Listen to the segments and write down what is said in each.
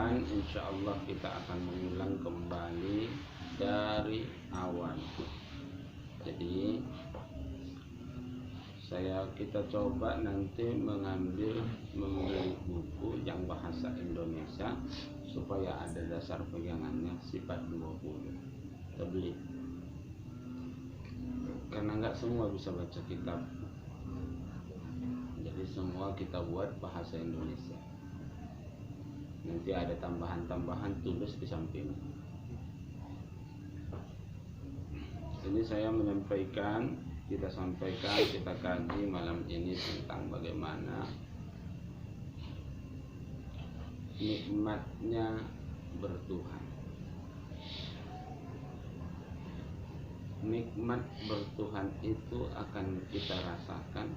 depan insya Allah kita akan mengulang kembali dari awal. Jadi kita coba nanti membeli buku yang bahasa Indonesia supaya ada dasar pegangannya sifat 20. Kita beli. Karena nggak semua bisa baca kitab. Jadi semua kita buat bahasa Indonesia. Nanti ada tambahan-tambahan tulis di samping. Ini saya menyampaikan, kita kaji malam ini tentang bagaimana nikmatnya bertuhan. Nikmat bertuhan itu akan kita rasakan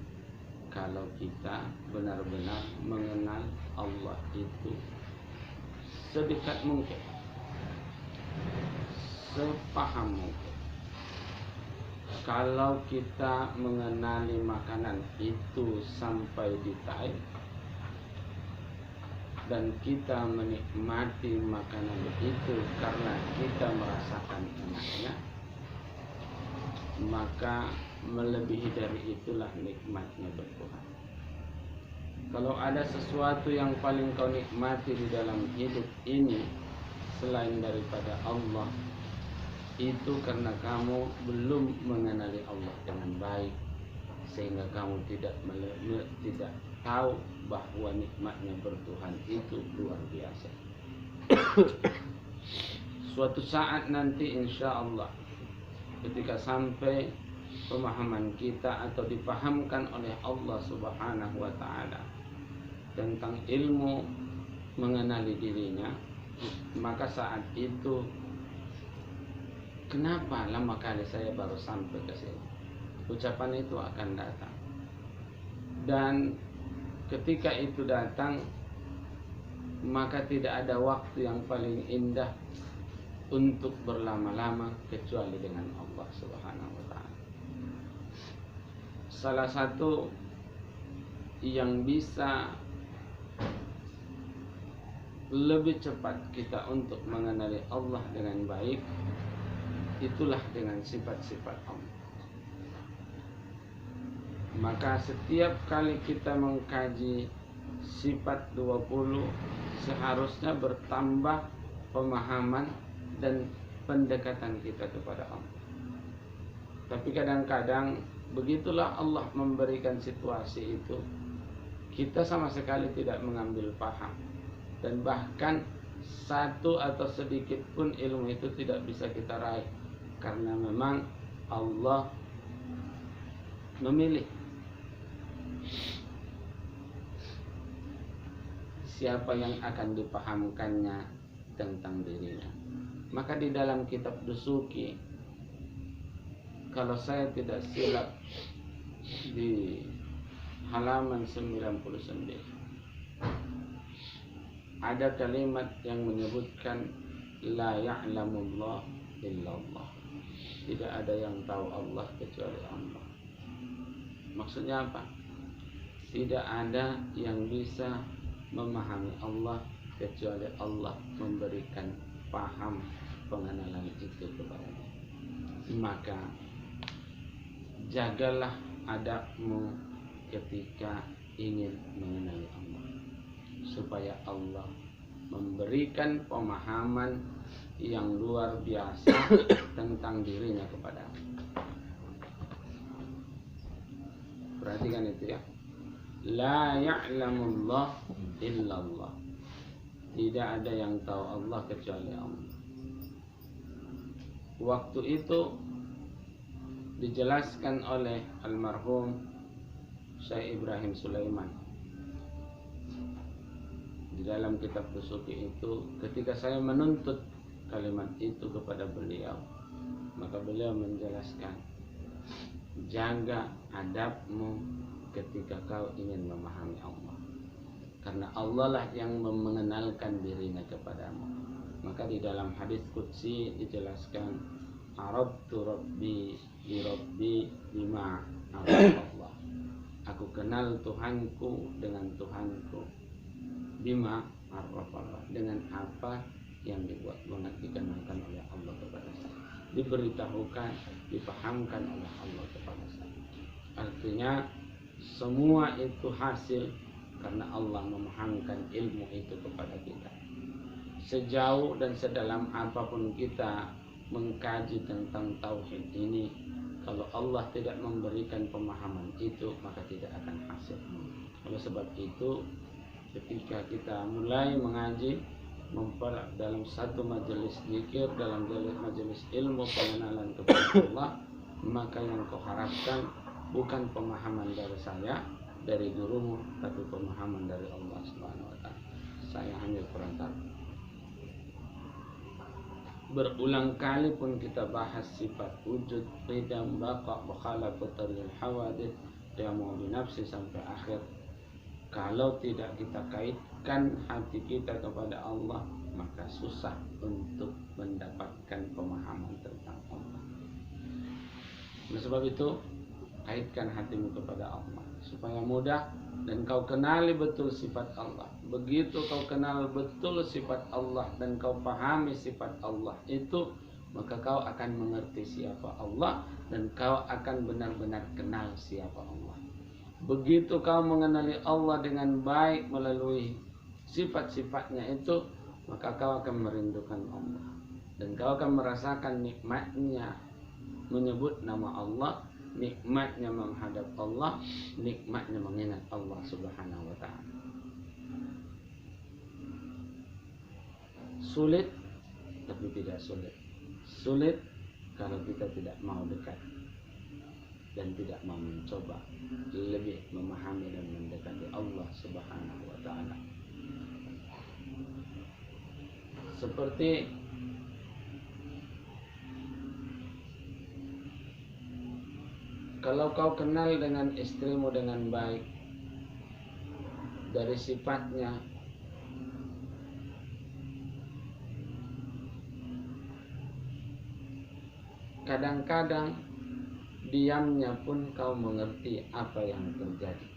kalau kita benar-benar mengenal Allah itu sedekat mungkin, sepaham mungkin. Kalau kita mengenali makanan itu sampai detail dan kita menikmati makanan itu karena kita merasakan enaknya, maka melebihi dari itulah nikmatnya bertuhan. Kalau ada sesuatu yang paling kau nikmati di dalam hidup ini selain daripada Allah, itu karena kamu belum mengenali Allah dengan baik, sehingga kamu tidak tahu bahwa nikmatnya bertuhan itu luar biasa. Suatu saat nanti insya Allah ketika sampai pemahaman kita atau dipahamkan oleh Allah Subhanahu wa Ta'ala tentang ilmu mengenali dirinya, maka saat itu kenapa lama kali saya baru sampai ke sini? Ucapan itu akan datang. Dan ketika itu datang, maka tidak ada waktu yang paling indah untuk berlama-lama kecuali dengan Allah Subhanahu wa Ta'ala. Salah satu yang bisa lebih cepat kita untuk mengenali Allah dengan baik, itulah dengan sifat-sifat Allah. Maka setiap kali kita mengkaji sifat 20, seharusnya bertambah pemahaman dan pendekatan kita kepada Allah. Tapi kadang-kadang begitulah Allah memberikan situasi itu, kita sama sekali tidak mengambil paham, dan bahkan satu atau sedikit pun ilmu itu tidak bisa kita raih, karena memang Allah memilih siapa yang akan dipahamkannya tentang dirinya. Maka di dalam kitab Dusuki, kalau saya tidak silap di halaman 99, ada kalimat yang menyebutkan la ya'lamullah illallah. Tidak ada yang tahu Allah kecuali Allah. Maksudnya apa? Tidak ada yang bisa memahami Allah kecuali Allah memberikan paham pengenalan itu kepadanya. Maka jagalah adabmu ketika ingin mengenali Allah, supaya Allah memberikan pemahaman yang luar biasa tentang dirinya kepadamu. Perhatikan itu ya. La ya'lamullah illallah. Tidak ada yang tahu Allah kecuali Allah. Waktu itu dijelaskan oleh almarhum Syekh Ibrahim Sulaiman di dalam kitab Dusuki itu, ketika saya menuntut kalimat itu kepada beliau, maka beliau menjelaskan, jaga adabmu ketika kau ingin memahami Allah, karena Allah lah yang mengenalkan dirinya kepadamu. Maka di dalam hadis qudsi dijelaskan, arabtu rabbi li rabbi bima Allah. Aku kenal Tuhanku dengan Tuhanku bima arrafallah, dengan apa yang dikenalkan oleh Allah kepada saya, diberitahukan, dipahamkan oleh Allah kepada saya. Artinya semua itu hasil karena Allah memahamkan ilmu itu kepada kita. Sejauh dan sedalam apapun kita mengkaji tentang tauhid ini, kalau Allah tidak memberikan pemahaman itu, maka tidak akan hasil. Oleh sebab itu, ketika kita mulai mengaji dalam satu majelis zikir, dalam majelis ilmu pengenalan kepada Allah, maka yang kau harapkan bukan pemahaman dari saya, dari gurumu, tapi pemahaman dari Allah Subhanahu wa taala. Saya hanya perantara. Berulang kali pun kita bahas sifat wujud, qidam, baqa, mukhalafat lil hawadith, damu binafsi sampai akhir. Kalau tidak kita kaitkan hati kita kepada Allah, maka susah untuk mendapatkan pemahaman tentang Allah. Oleh sebab itu, kaitkan hatimu kepada Allah supaya mudah dan kau kenali betul sifat Allah. Begitu kau kenal betul sifat Allah dan kau pahami sifat Allah itu, maka kau akan mengerti siapa Allah dan kau akan benar-benar kenal siapa Allah. Begitu kau mengenali Allah dengan baik melalui sifat-sifatnya itu, maka kau akan merindukan Allah dan kau akan merasakan nikmatnya menyebut nama Allah, nikmatnya menghadap Allah, nikmatnya mengingat Allah Subhanahu wa taala. Sulit, tapi tidak sulit. Sulit kalau kita tidak mau dekat dan tidak mau mencoba lebih memahami dan mendekati Allah Subhanahu wa taala. Seperti kalau kau kenal dengan istrimu dengan baik, dari sifatnya, kadang-kadang diamnya pun kau mengerti apa yang terjadi.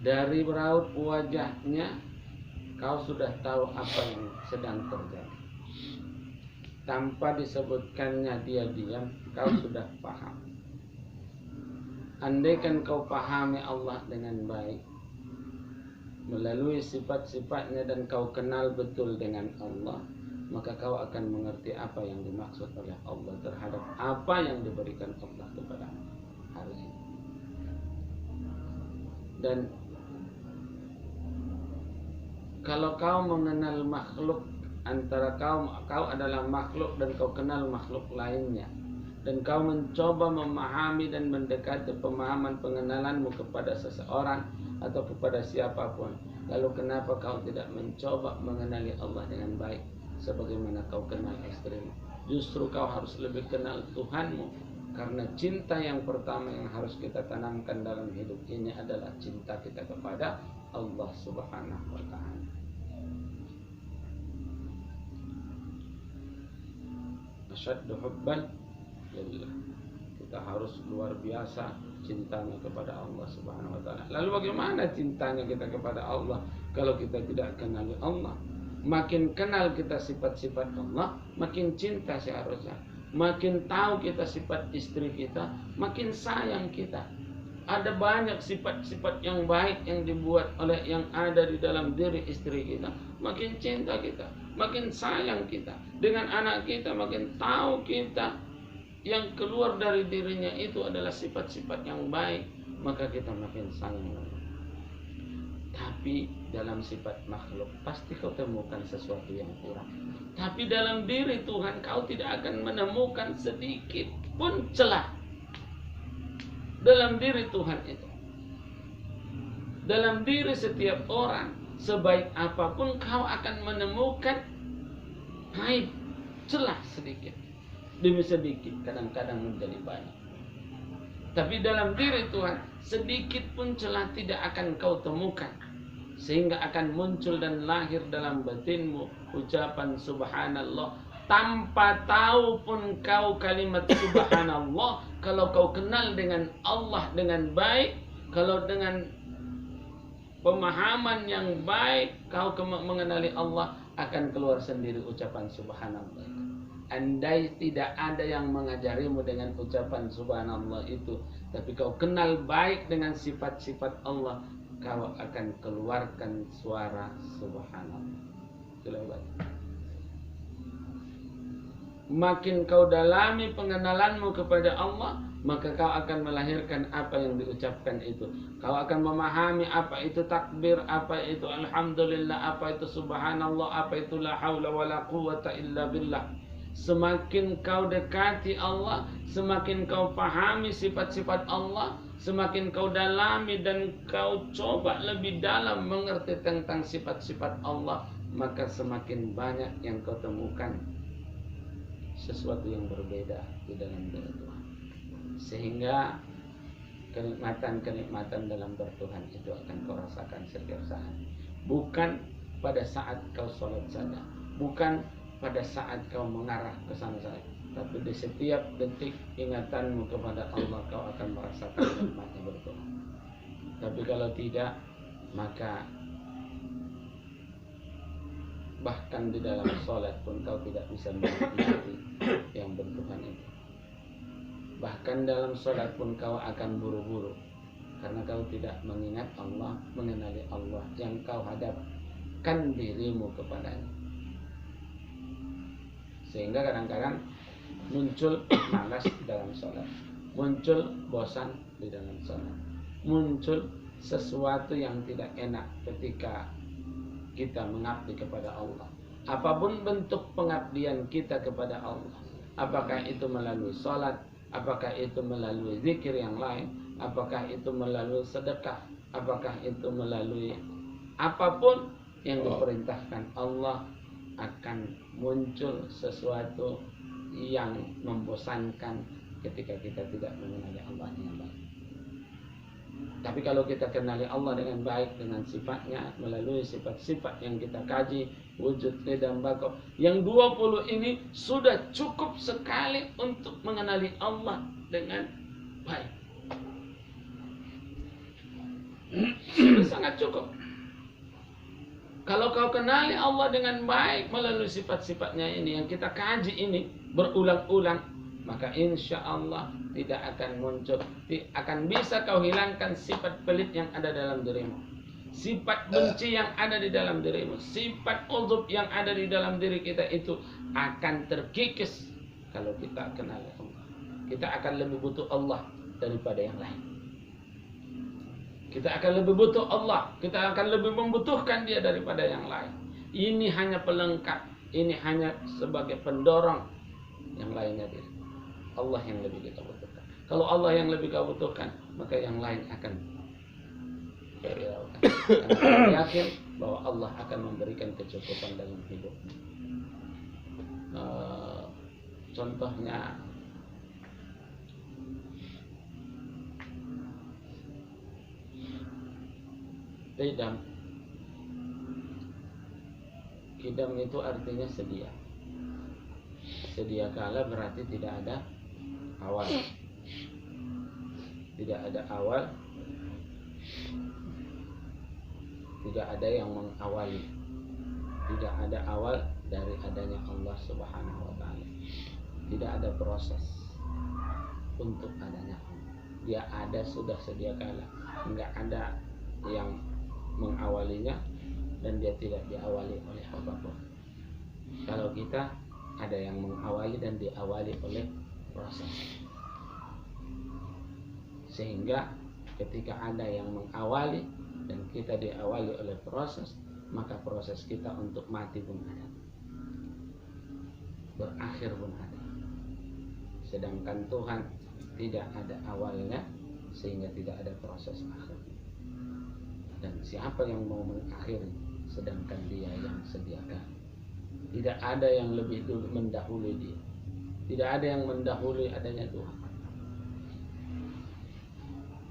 Dari raut wajahnya kau sudah tahu apa yang sedang terjadi. Tanpa disebutkannya dia diam, kau sudah paham. Andaikan kau pahami Allah dengan baik melalui sifat-sifatnya dan kau kenal betul dengan Allah, maka kau akan mengerti apa yang dimaksud oleh Allah terhadap apa yang diberikan Allah kepada hari ini. Dan kalau kau mengenal makhluk, antara kau adalah makhluk dan kau kenal makhluk lainnya, dan kau mencoba memahami dan mendekati pemahaman pengenalanmu kepada seseorang atau kepada siapapun, lalu kenapa kau tidak mencoba mengenali Allah dengan baik sebagaimana kau kenal istrimu? Justru kau harus lebih kenal Tuhanmu, karena cinta yang pertama yang harus kita tanamkan dalam hidup ini adalah cinta kita kepada Allah Subhanahu wa taala. Asyaddu hubban lillah. Kita harus luar biasa cintanya kepada Allah Subhanahu wa taala. Lalu bagaimana cintanya kita kepada Allah kalau kita tidak kenali Allah? Makin kenal kita sifat-sifat Allah, makin cinta seharusnya. Makin tahu kita sifat istri kita, makin sayang kita. Ada banyak sifat-sifat yang baik yang dibuat oleh yang ada di dalam diri istri kita, makin cinta kita, makin sayang kita. Dengan anak kita, makin tahu kita yang keluar dari dirinya itu adalah sifat-sifat yang baik, maka kita makin sayang. Tapi dalam sifat makhluk pasti kau temukan sesuatu yang kurang. Tapi dalam diri Tuhan kau tidak akan menemukan sedikit pun celah. Dalam diri Tuhan itu, dalam diri setiap orang, sebaik apapun kau akan menemukan aib, celah sedikit demi sedikit, kadang-kadang menjadi banyak. Tapi dalam diri Tuhan sedikit pun celah tidak akan kau temukan, sehingga akan muncul dan lahir dalam batinmu ucapan subhanallah. Tanpa tahu pun kau kalimat subhanallah, kalau kau kenal dengan Allah dengan baik, kalau dengan pemahaman yang baik, kau mengenali Allah, akan keluar sendiri ucapan subhanallah. Andai tidak ada yang mengajarimu dengan ucapan subhanallah itu, tapi kau kenal baik dengan sifat-sifat Allah, kau akan keluarkan suara subhanallah. Itulah. Makin kau dalami pengenalanmu kepada Allah, maka kau akan melahirkan apa yang diucapkan itu. Kau akan memahami apa itu takbir, apa itu alhamdulillah, apa itu subhanallah, apa itu la haula wala quwata illa billah. Semakin kau dekati Allah, semakin kau pahami sifat-sifat Allah, semakin kau dalami dan kau coba lebih dalam mengerti tentang sifat-sifat Allah, maka semakin banyak yang kau temukan sesuatu yang berbeda di dalam diri Tuhan. Sehingga kenikmatan-kenikmatan dalam bertuhan itu akan kau rasakan setiap saat. Bukan pada saat kau sholat saja, bukan pada saat kau mengarah ke sana saja, tapi di setiap detik ingatanmu kepada Allah, kau akan merasakan nikmatnya bertuhan. Tapi kalau tidak, maka bahkan di dalam sholat pun kau tidak bisa menikmati yang bertuhan itu. Bahkan dalam sholat pun kau akan buru-buru, karena kau tidak mengingat Allah, mengenali Allah yang kau hadapkan dirimu kepadanya. Sehingga kadang-kadang muncul malas dalam sholat, muncul bosan di dalam sholat, muncul sesuatu yang tidak enak ketika kita mengabdi kepada Allah. Apapun bentuk pengabdian kita kepada Allah, apakah itu melalui sholat, apakah itu melalui zikir yang lain, apakah itu melalui sedekah, apakah itu melalui apapun yang diperintahkan Allah, akan muncul sesuatu yang membosankan ketika kita tidak mengenali Allah dengan baik. Tapi kalau kita kenali Allah dengan baik, dengan sifatnya, melalui sifat-sifat yang kita kaji, wujud, qidam, baqo, yang 20 ini sudah cukup sekali untuk mengenali Allah dengan baik. Sudah sangat cukup. Kalau kau kenali Allah dengan baik melalui sifat-sifatnya ini yang kita kaji ini berulang-ulang, maka insya Allah tidak akan muncul, akan bisa kau hilangkan sifat pelit yang ada dalam dirimu, sifat benci yang ada di dalam dirimu, sifat uzub yang ada di dalam diri kita itu akan terkikis kalau kita kenal Allah. Kita akan lebih butuh Allah daripada yang lain. Kita akan lebih butuh Allah, kita akan lebih membutuhkan Dia daripada yang lain. Ini hanya pelengkap, ini hanya sebagai pendorong, yang lainnya tidak. Allah yang lebih kita butuhkan. Kalau Allah yang lebih kita butuhkan, maka yang lain akan berhiraukan. Karena kita yakin bahwa Allah akan memberikan kecukupan dalam hidup. Contohnya, qidam. Qidam itu artinya sedia. Sedia kala berarti tidak ada awal. Tidak ada awal. Tidak ada yang mengawali. Tidak ada awal dari adanya Allah Subhanahu wa ta'ala. Tidak ada proses untuk adanya Allah. Dia ada sudah sedia kala. Enggak ada yang mengawalinya dan dia tidak diawali oleh apapun. Kalau kita ada yang mengawali dan diawali oleh proses. Sehingga ketika ada yang mengawali dan kita diawali oleh proses, maka proses kita untuk mati pun ada, berakhir pun ada. Sedangkan Tuhan tidak ada awalnya, sehingga tidak ada proses akhir. Dan siapa yang mau mengakhiri, sedangkan Dia yang sediakan. Tidak ada yang lebih dulu mendahului Dia. Tidak ada yang mendahului adanya Tuhan.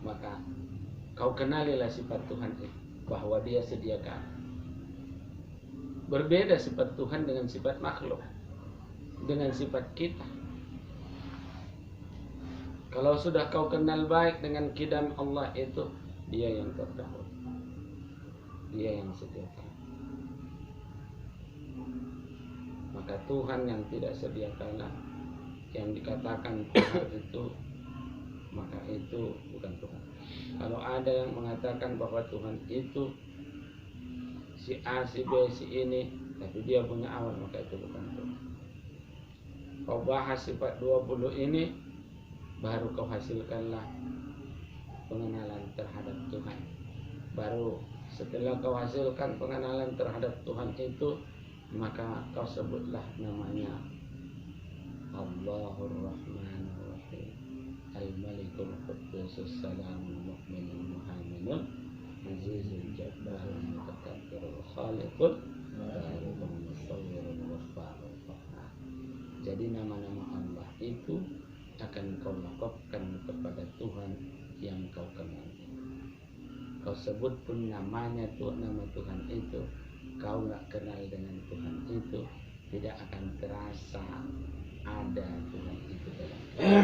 Maka kau kenalilah sifat Tuhan itu, bahwa Dia sediakan. Berbeda sifat Tuhan dengan sifat makhluk, dengan sifat kita. Kalau sudah kau kenal baik dengan qidam Allah itu, Dia yang terdahulu. Dia yang sediakan. Maka Tuhan yang tidak sediakanlah, yang dikatakan Tuhan itu, maka itu bukan Tuhan. Kalau ada yang mengatakan bahwa Tuhan itu si A, si B, si ini, tapi dia punya awal, maka itu bukan Tuhan. Kau bahas sifat 20 ini, baru kau hasilkanlah pengenalan terhadap Tuhan. Baru setelah kau hasilkan pengenalan terhadap Tuhan itu, maka kau sebutlah namanya Allahur Rahmanur Rahim, Al-Malikul Quddusus Salamul Mu'minul Muhaiminul Azizul Jabbarul Mutakabbirul Khaliqul Barikul Musawwirul Ghaffarul Qahhar. Jadi nama-nama Allah itu akan kau lakopkan kepada Tuhan yang kau kenal. Kau sebut pun namanya tuh, nama Tuhan itu, kau nggak kenal dengan Tuhan itu, tidak akan terasa ada Tuhan itu dalam kita.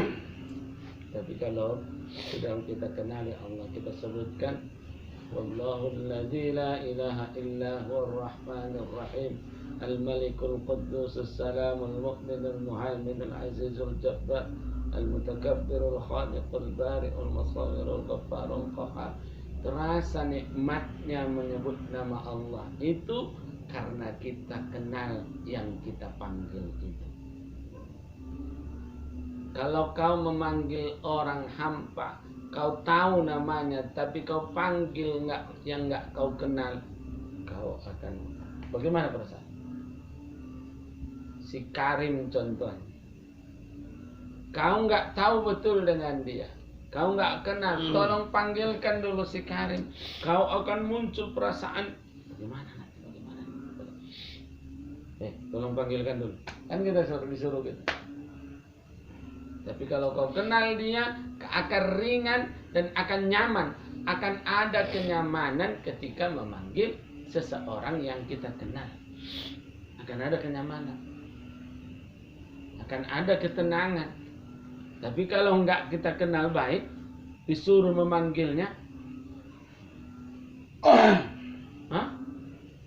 Tapi kalau sudah kita kenali Allah, kita sebutkan Wallahul ladzi la ilaha illa huwar rahmanur rahim, al-malikul quddusus salamul mu'minul muhaiminul azizul jabbar, al-mutakabbirul khaliqul bari'ul musawwirul ghaffarul qahhar. Terasa nikmatnya menyebut nama Allah itu karena kita kenal yang kita panggil itu. Kalau kau memanggil orang hampa, kau tahu namanya, tapi kau panggil yang nggak kau kenal, kau akan bagaimana perasaan? Si Karim contohnya, kau nggak tahu betul dengan dia, kau nggak kenal, tolong panggilkan dulu si Karim, kau akan muncul perasaan bagaimana nanti, bagaimana? Tolong panggilkan dulu, kan kita disuruh gitu. Tapi kalau kau kenal dia, akan ringan dan akan nyaman. Akan ada kenyamanan ketika memanggil seseorang yang kita kenal. Akan ada kenyamanan. Akan ada ketenangan. Tapi kalau enggak kita kenal baik, disuruh memanggilnya,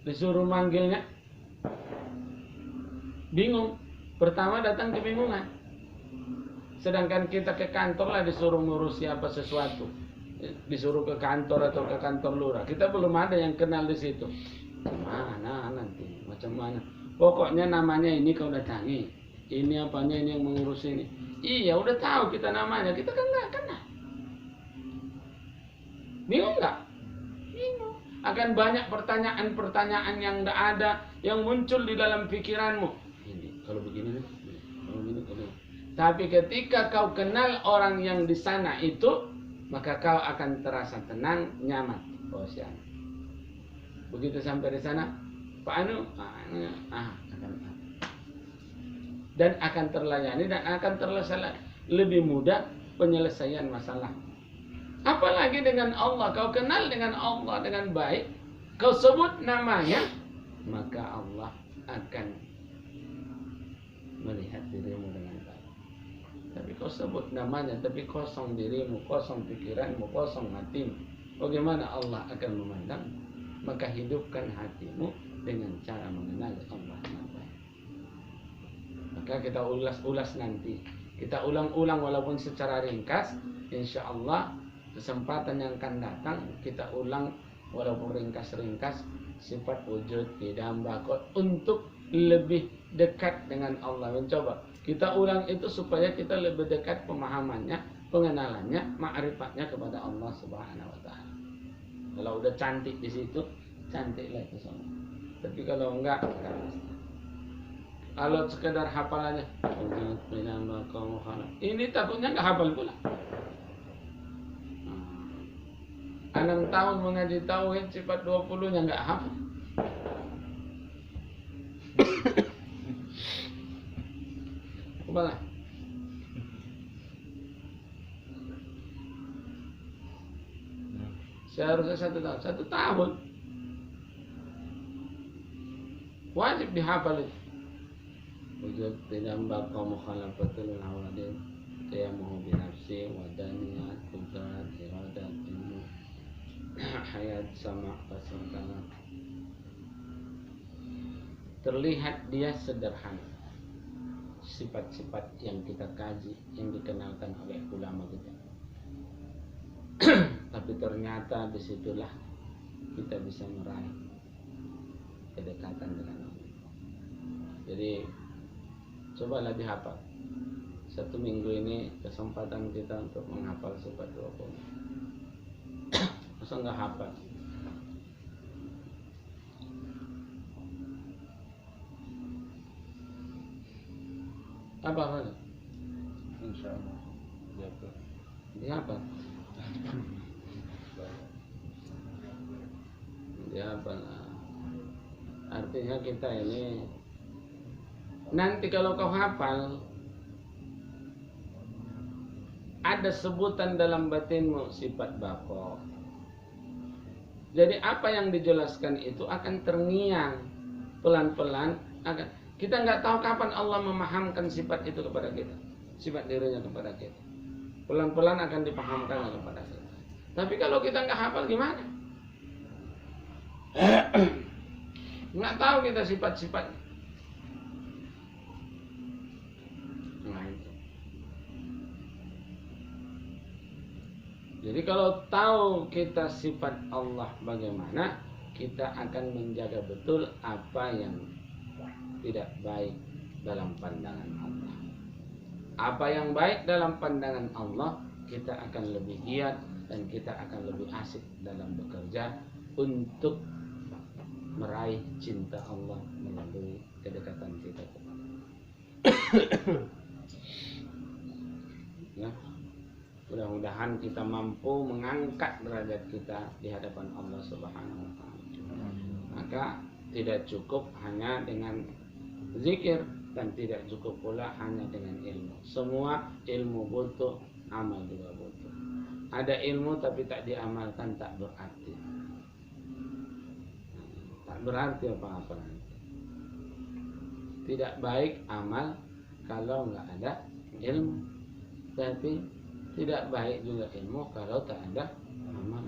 disuruh manggilnya, bingung. Pertama datang kebingungan. Sedangkan kita ke kantor lah disuruh ngurus siapa sesuatu, disuruh ke kantor atau ke kantor lurah, kita belum ada yang kenal di situ. Mana nanti macam mana? Pokoknya namanya ini kau datangi, ini apanya ini yang mengurus ini. Iya udah tahu kita namanya, kita kan nggak kenal. Bingung nggak? Bingung. Akan banyak pertanyaan-pertanyaan yang nggak ada yang muncul di dalam pikiranmu. Ini kalau begini nih, kalau begini, kalau tapi ketika kau kenal orang yang di sana itu, maka kau akan terasa tenang, nyaman. Oh siapa? Begitu sampai di sana, Pak Anu, dan akan terlayani dan akan terselesai lebih mudah penyelesaian masalah. Apalagi dengan Allah, kau kenal dengan Allah dengan baik, kau sebut namanya, maka Allah akan melihat dirimu dengan baik. Tapi kau sebut namanya, tapi kosong dirimu, kosong pikiranmu, kosong hatimu, bagaimana Allah akan memandang? Maka hidupkan hatimu dengan cara mengenali Allah dengan baik. Maka kita ulas nanti, kita ulang-ulang walaupun secara ringkas. Insya Allah kesempatan yang akan datang kita ulang walaupun ringkas-ringkas sifat wujud bidam bakot untuk lebih dekat dengan Allah. Mencoba kita ulang itu supaya kita lebih dekat pemahamannya, pengenalannya, ma'rifatnya kepada Allah Subhanahu wa taala. Kalau udah cantik di situ, cantiklah itu semua. Tapi kalau enggak mesti. Kalau sekedar hafalannya, ini takutnya enggak hafal pula. 6 tahun mengaji tauhid sifat 20-nya enggak hafal. Kepala. Seharusnya 1 tahun. 1 tahun. Wajib dihafal itu. Wujud tidak baqa mukhalafatul awadin. Tayamuhu binafsi wadaniyat kudrat iradat ilmu hayat sama' pasal kalam terlihat dia sederhana. Sifat-sifat yang kita kaji, yang dikenalkan oleh ulama kita. Tapi ternyata disitulah kita bisa meraih kedekatan dengan Allah. Jadi cobalah dihafal. 1 minggu ini kesempatan kita untuk menghafal sifat 20. Masa nggak hafal? Apa? Insya Allah Dihafal. Dihafal. Artinya kita ini nanti kalau kau hafal, ada sebutan dalam batinmu sifat bako. Jadi apa yang dijelaskan itu akan terngiang pelan-pelan. Kita nggak tahu kapan Allah memahamkan sifat itu kepada kita, sifat dirinya kepada kita. Pelan-pelan akan dipahamkan kepada kita. Tapi kalau kita nggak hafal gimana? Nggak tahu kita sifat-sifatnya. Jadi kalau tahu kita sifat Allah bagaimana, kita akan menjaga betul apa yang tidak baik dalam pandangan Allah. Apa yang baik dalam pandangan Allah, kita akan lebih giat dan kita akan lebih asik dalam bekerja untuk meraih cinta Allah melalui kedekatan kita. Ya. Mudah-mudahan kita mampu mengangkat derajat kita di hadapan Allah Subhanahu wa taala. Maka tidak cukup hanya dengan zikir dan tidak cukup pula hanya dengan ilmu. Semua ilmu butuh, amal juga butuh. Ada ilmu tapi tak diamalkan tak berarti. Tak berarti apa-apa. Tidak baik amal kalau nggak ada ilmu. Tapi tidak baik juga ilmu kalau tak ada amal.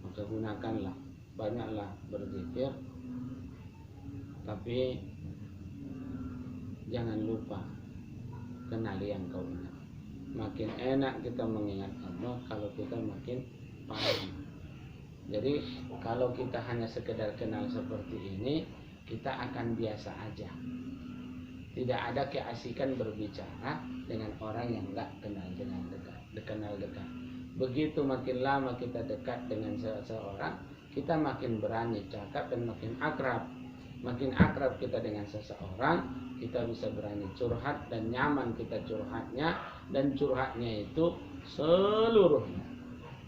Maka gunakanlah, banyaklah berzikir, tapi jangan lupa kenali yang kau ingat. Makin enak kita mengingat Allah kalau kita makin paham. Jadi kalau kita hanya sekedar kenal seperti ini, kita akan biasa aja. Tidak ada keasikan berbicara dengan orang yang enggak kenal dengan dekat. Begitu makin lama kita dekat dengan seseorang, kita makin berani cakap dan makin akrab. Makin akrab kita dengan seseorang, kita bisa berani curhat dan nyaman kita curhatnya, dan curhatnya itu seluruhnya.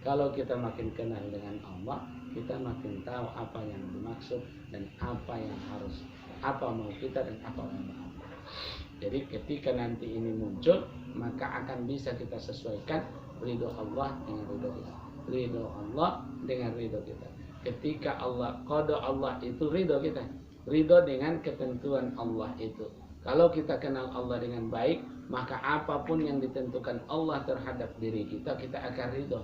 Kalau kita makin kenal dengan Allah, kita makin tahu apa yang dimaksud dan apa yang harus, apa mau kita dan apa yang mau. Jadi ketika nanti ini muncul, maka akan bisa kita sesuaikan ridho Allah dengan ridho kita, ridho Allah dengan ridho kita. Ketika Allah, qada Allah itu ridho kita, ridho dengan ketentuan Allah itu. Kalau kita kenal Allah dengan baik, maka apapun yang ditentukan Allah terhadap diri kita, kita akan ridho.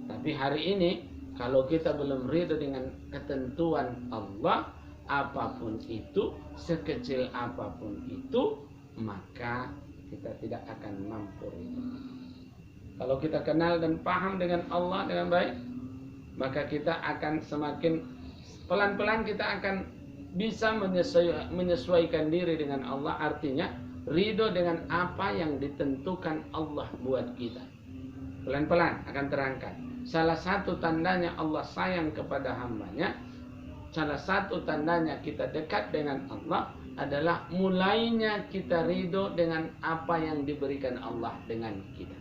Tapi hari ini, kalau kita belum ridho dengan ketentuan Allah, apapun itu, sekecil apapun itu, maka kita tidak akan mampu ridho. Kalau kita kenal dan paham dengan Allah dengan baik, maka kita akan semakin pelan-pelan kita akan bisa menyesuaikan diri dengan Allah. Artinya ridho dengan apa yang ditentukan Allah buat kita. Pelan-pelan akan terangkat. Salah satu tandanya Allah sayang kepada hambanya, salah satu tandanya kita dekat dengan Allah adalah mulainya kita ridho dengan apa yang diberikan Allah dengan kita.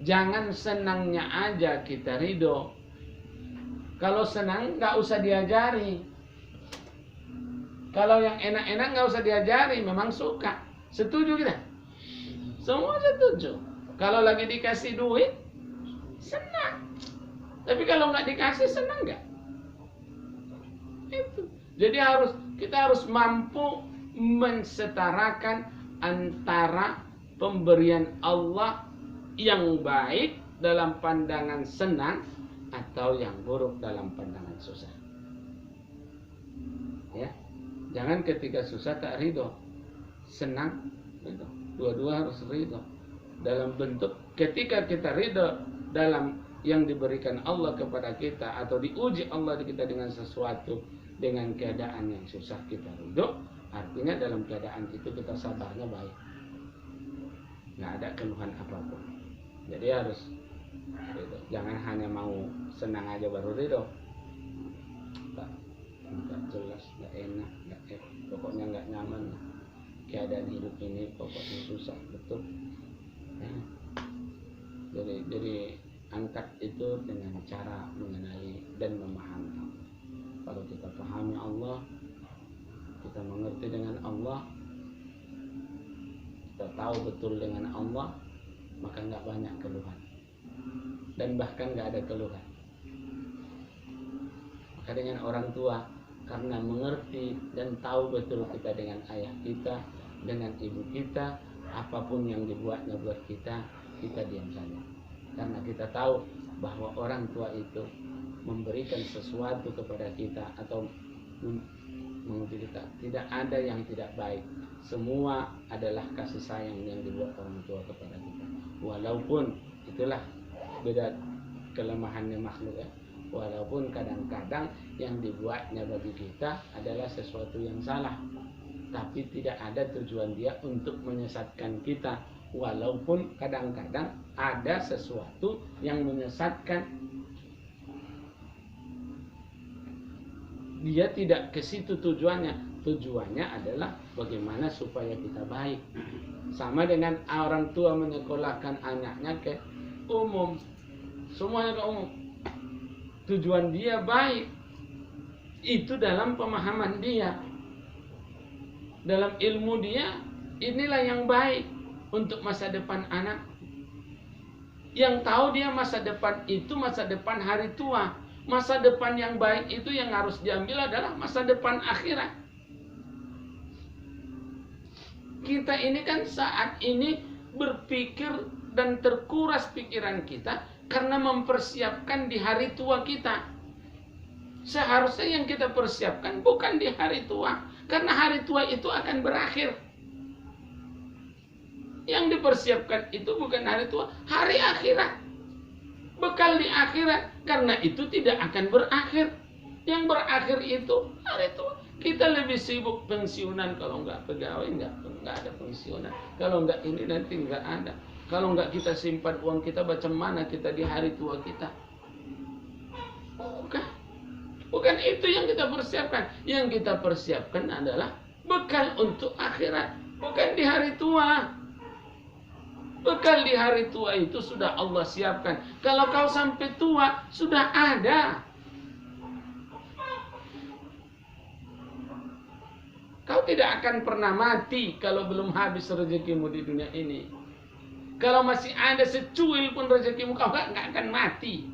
Jangan senangnya aja kita ridho. Kalau senang nggak usah diajari. Kalau yang enak-enak nggak usah diajari, memang suka. Setuju kita? Semua setuju. Kalau lagi dikasih duit, senang. Tapi kalau nggak dikasih, senang nggak? Itu. Jadi kita harus mampu mensetarakan antara pemberian Allah yang baik dalam pandangan senang atau yang buruk dalam pandangan susah. Ya, jangan ketika susah tak ridho, senang ridho. Dua-dua harus ridho. Dalam bentuk ketika kita ridho dalam yang diberikan Allah kepada kita, atau diuji Allah kita dengan sesuatu, dengan keadaan yang susah kita ridho, artinya dalam keadaan itu kita sabarnya baik, nggak ada keluhan apapun. Jadi harus ridho. Jangan hanya mau senang aja baru ridho. Nggak jelas, nggak enak, pokoknya nggak nyaman. Keadaan hidup ini pokoknya susah betul. Ya. Jadi angkat itu dengan cara mengenali dan memahami Allah. Kalau kita pahami Allah, kita mengerti dengan Allah, kita tahu betul dengan Allah, maka nggak banyak keluhan, dan bahkan nggak ada keluhan. Maka dengan orang tua, karena mengerti dan tahu betul kita dengan ayah kita, dengan ibu kita, apapun yang dibuatnya buat kita, kita diam saja. Karena kita tahu bahwa orang tua itu memberikan sesuatu kepada kita atau menguji kita. Tidak ada yang tidak baik. Semua adalah kasih sayang yang dibuat orang tua kepada kita. Walaupun itulah beda kelemahannya makhluk ya. Walaupun kadang-kadang yang dibuatnya bagi kita adalah sesuatu yang salah, tapi tidak ada tujuan dia untuk menyesatkan kita. Walaupun kadang-kadang ada sesuatu yang menyesatkan, dia tidak ke situ tujuannya. Tujuannya adalah bagaimana supaya kita baik. Sama dengan orang tua menyekolahkan anaknya ke umum, semuanya ke umum. Tujuan dia baik. Itu dalam pemahaman dia, dalam ilmu dia, inilah yang baik untuk masa depan anak. Yang tahu dia masa depan itu masa depan hari tua. Masa depan yang baik itu yang harus diambil adalah masa depan akhirat. Kita ini kan saat ini berpikir dan terkuras pikiran kita karena mempersiapkan di hari tua kita. Seharusnya yang kita persiapkan bukan di hari tua, karena hari tua itu akan berakhir. Yang dipersiapkan itu bukan hari tua, hari akhirat. Bekal di akhirat, karena itu tidak akan berakhir. Yang berakhir itu hari tua. Kita lebih sibuk pensiunan, kalau nggak pegawai nggak ada pensiunan. Kalau nggak ini nanti nggak ada. Kalau nggak kita simpan uang kita, macam mana kita di hari tua kita? Bukan itu yang kita persiapkan. Yang kita persiapkan adalah bekal untuk akhirat, bukan di hari tua. Bekal di hari tua itu sudah Allah siapkan. Kalau kau sampai tua, sudah ada. Kau tidak akan pernah mati kalau belum habis rezekimu di dunia ini. Kalau masih ada secuil pun rezekimu, kau nggak akan mati.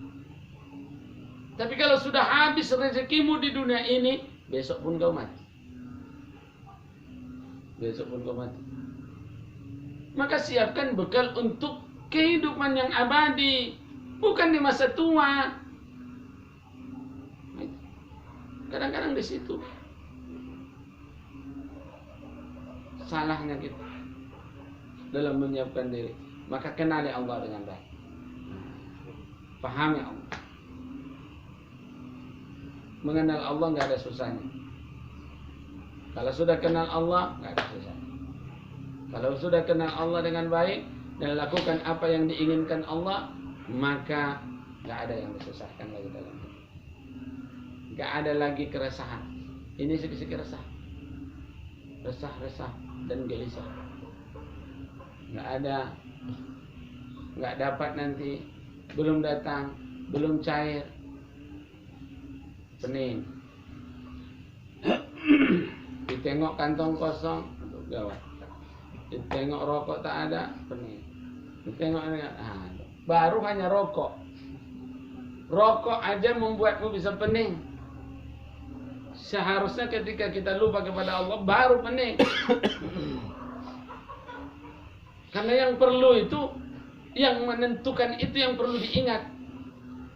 Tapi kalau sudah habis rezekimu di dunia ini, besok pun kau mati. Besok pun kau mati. Maka siapkan bekal untuk kehidupan yang abadi, bukan di masa tua. Kadang-kadang di situ salahnya kita dalam menyiapkan diri. Maka kenali Allah dengan baik, pahami Allah. Mengenal Allah nggak ada susahnya. Kalau sudah kenal Allah nggak ada susahnya. Kalau sudah kenal Allah dengan baik dan lakukan apa yang diinginkan Allah, maka nggak ada yang disusahkan lagi dalam hidup. Nggak ada lagi keresahan. Ini sedikit resah dan gelisah. Nggak dapat nanti, belum datang, belum cair, pening. Ditengok kantong kosong, gawat. Ditengok rokok tak ada, pening. Ditengok baru hanya rokok. Rokok aja membuatmu bisa pening. Seharusnya ketika kita lupa kepada Allah baru pening. Karena yang perlu itu, yang menentukan itu yang perlu diingat.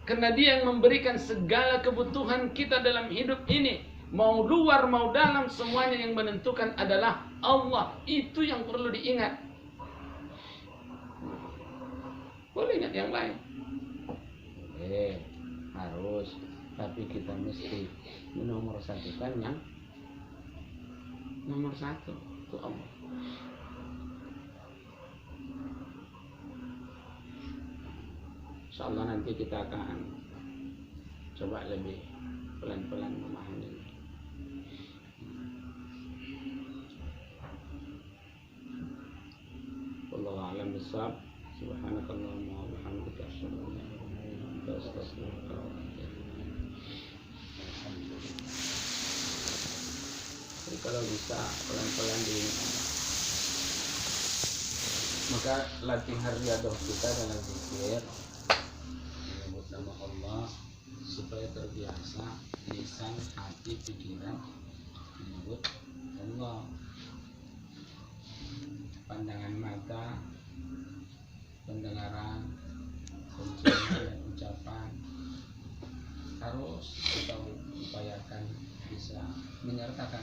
Karena dia yang memberikan segala kebutuhan kita dalam hidup ini. Mau luar mau dalam semuanya yang menentukan adalah Allah. Itu yang perlu diingat. Boleh ingat yang lain, harus, tapi kita mesti nomor satukan yang nomor satu itu Allah. Insyaallah nanti kita akan coba lebih pelan-pelan memahami. Wallahu a'lam bishawab. Subhanakallahumma wa bihamdika asyhadu an la ilaha illa anta astaghfiruka wa atubu ilaik. Jadi kalau bisa pelan-pelan diingat. Maka latihan riadah kita dalam zikir menyebut nama Allah supaya terbiasa lisan, hati, pikiran menyebut Allah. Pandangan mata, pendengaran, penciuman dan ucapan harus kita upayakan bisa menyertakan